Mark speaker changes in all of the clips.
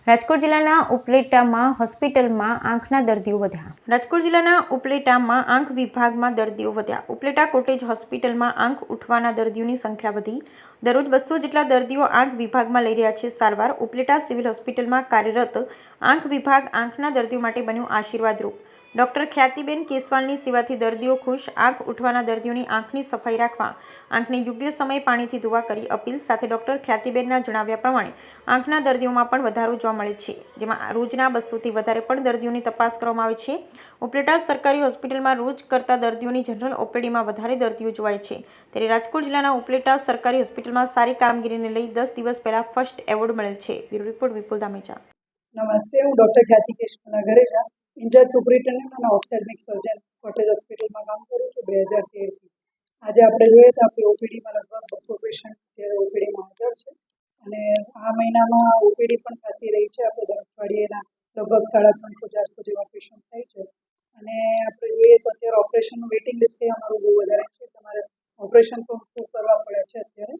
Speaker 1: રાજકોટ જિલ્લાના ઉપલેટામાં હોસ્પિટલમાં આંખના દર્દીઓ વધ્યા. રાજકોટ જિલ્લાના ઉપલેટામાં આંખ વિભાગમાં દર્દીઓ વધ્યા. ઉપલેટા કોટેજ હોસ્પિટલમાં આંખ ઉઠવાના દર્દીઓની સંખ્યા વધી. દરરોજ 200 જેટલા દર્દીઓ આંખ વિભાગમાં લઈ રહ્યા છે સારવાર. ઉપલેટા સિવિલ હોસ્પિટલમાં કાર્યરત આંખ વિભાગ આંખના દર્દીઓ માટે બન્યું આશીર્વાદરૂપ. ડોક્ટર ખ્યાતિબેન કેસવાલની સેવાથી દર્દીઓ ખુશ. આંખ ઉઠવાના દર્દીઓની આંખની સફાઈ રાખવા, આંખને યોગ્ય સમયે પાણીથી ધોવા કરી અપીલ. સાથે ડોક્ટર ખ્યાતિબેનના જણાવ્યા પ્રમાણે આંખના દર્દીઓમાં પણ વધારો જોવા મળે છે, જેમાં રોજના 200થી વધારે પણ દર્દીઓની તપાસ કરવામાં આવે છે. ઉપલેટા સરકારી હોસ્પિટલમાં રોજ કરતા દર્દીઓની જનરલ ઓપીડીમાં વધારે દર્દીઓ જોવાય છે. ત્યારે રાજકોટ જિલ્લાના ઉપલેટા સરકારી હોસ્પિટલમાં સારી કામગીરીને લઈ 10 દિવસ પહેલા ફર્સ્ટ એવોર્ડ મળેલ છે. બ્યુરો રિપોર્ટ વિપુલ ધામેચા.
Speaker 2: નમસ્તે, હું ડૉક્ટર ખ્યાતિ કેશવાલ ઘરેજા, ઇન્ચાર્જ સુપરિન્ટેન્ડન્ટ અને ઓપ્થેલ્મિક સર્જન કોટેજ હોસ્પિટલમાં કામ કરું છું 2013થી. આજે આપણે જોઈએ તો આપણી ઓપીડીમાં લગભગ 200 પેશન્ટ અત્યારે ઓપીડીમાં હાજર છે અને આ મહિનામાં ઓપીડી પણ ખાસી રહી છે. આપણે દર અઠવાડિયેના લગભગ 350-400 જેવા પેશન્ટ થાય છે અને આપણે જોઈએ તો અત્યારે ઓપરેશનનું વેઇટિંગ લિસ્ટ અમારું બહુ વધારે છે. તમારે ઓપરેશન પણ ખૂબ કરવા પડે છે અત્યારે.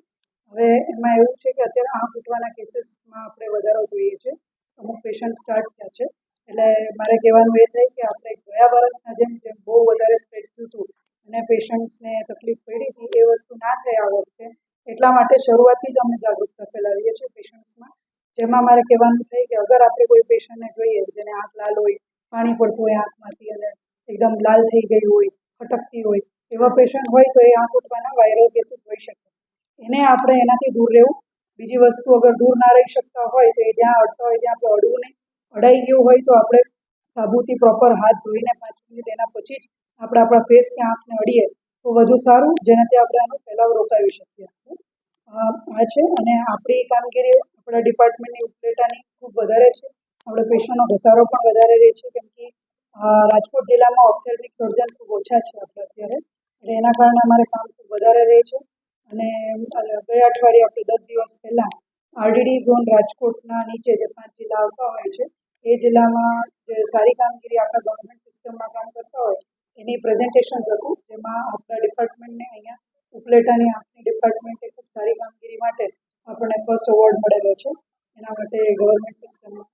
Speaker 2: હવે એમાં એવું છે કે અત્યારે આંખ ઉઠવાના કેસીસમાં આપણે વધારો જોઈએ છે. અમુક પેશન્ટ સ્ટાર્ટ થયા છે, એટલે મારે કહેવાનું એ થાય કે આપણે ગયા વર્ષના જેમ બહુ વધારે સ્પ્રેડ થયું હતું અને પેશન્ટ્સને તકલીફ પડી હતી, એ વસ્તુ ના થાય આ વખતે. એટલા માટે શરૂઆતથી જ અમે જાગૃતતા ફેલાવીએ છીએ પેશન્ટ્સમાં. જેમાં મારે કહેવાનું થાય કે અગર આપણે કોઈ પેશન્ટને જોઈએ જેને આંખ લાલ હોય, પાણી પડતું હોય આંખમાંથી અને એકદમ લાલ થઈ ગઈ હોય, ખટકતી હોય, એવા પેશન્ટ હોય તો એ આંખ ઉઠવાના વાયરલ કેસીસ હોઈ શકે. એને આપણે એનાથી દૂર રહેવું. બીજી વસ્તુ, અગર દૂર ના રહી શકતા હોય તો એ જ્યાં અડતા હોય ત્યાં આપણે અડવું નહીં. અડાઈ ગયું હોય તો આપણે સાબુથી પ્રોપર હાથ ધોઈને 5 મિનિટ એના પછી જ આપણે આપણા ફેસ કે આંખને અડીએ તો વધુ સારું, જેનાથી આપણે આનો ફેલાવ રોકાવી શકીએ. આ છે અને આપણી કામગીરી આપણા ડિપાર્ટમેન્ટની ઉપલેટાની ખૂબ વધારે છે. આપણે પેશન્ટનો ઘસારો પણ વધારે રહે છે, કેમ કે રાજકોટ જિલ્લામાં ઓપ્થેલ્મિક સર્જન ખૂબ ઓછા છે આપણે અત્યારે, એટલે એના કારણે અમારે કામ ખૂબ વધારે રહે છે. અને ગયા અઠવાડિયે આપણે 10 દિવસ પહેલાં આરડીડી ઝોન રાજકોટના નીચે જે 5 જિલ્લા આવતા હોય છે, એ જિલ્લામાં જે સારી કામગીરી આખા ગવર્મેન્ટ સિસ્ટમમાં કામ કરતા હોય એની પ્રેઝન્ટેશન્સ હતું, જેમાં આપણા ડિપાર્ટમેન્ટને અહીંયા ઉપલેટાની આંખની ડિપાર્ટમેન્ટે ખૂબ સારી કામગીરી માટે આપણને ફર્સ્ટ એવોર્ડ મળેલો છે. એના માટે ગવર્મેન્ટ સિસ્ટમમાં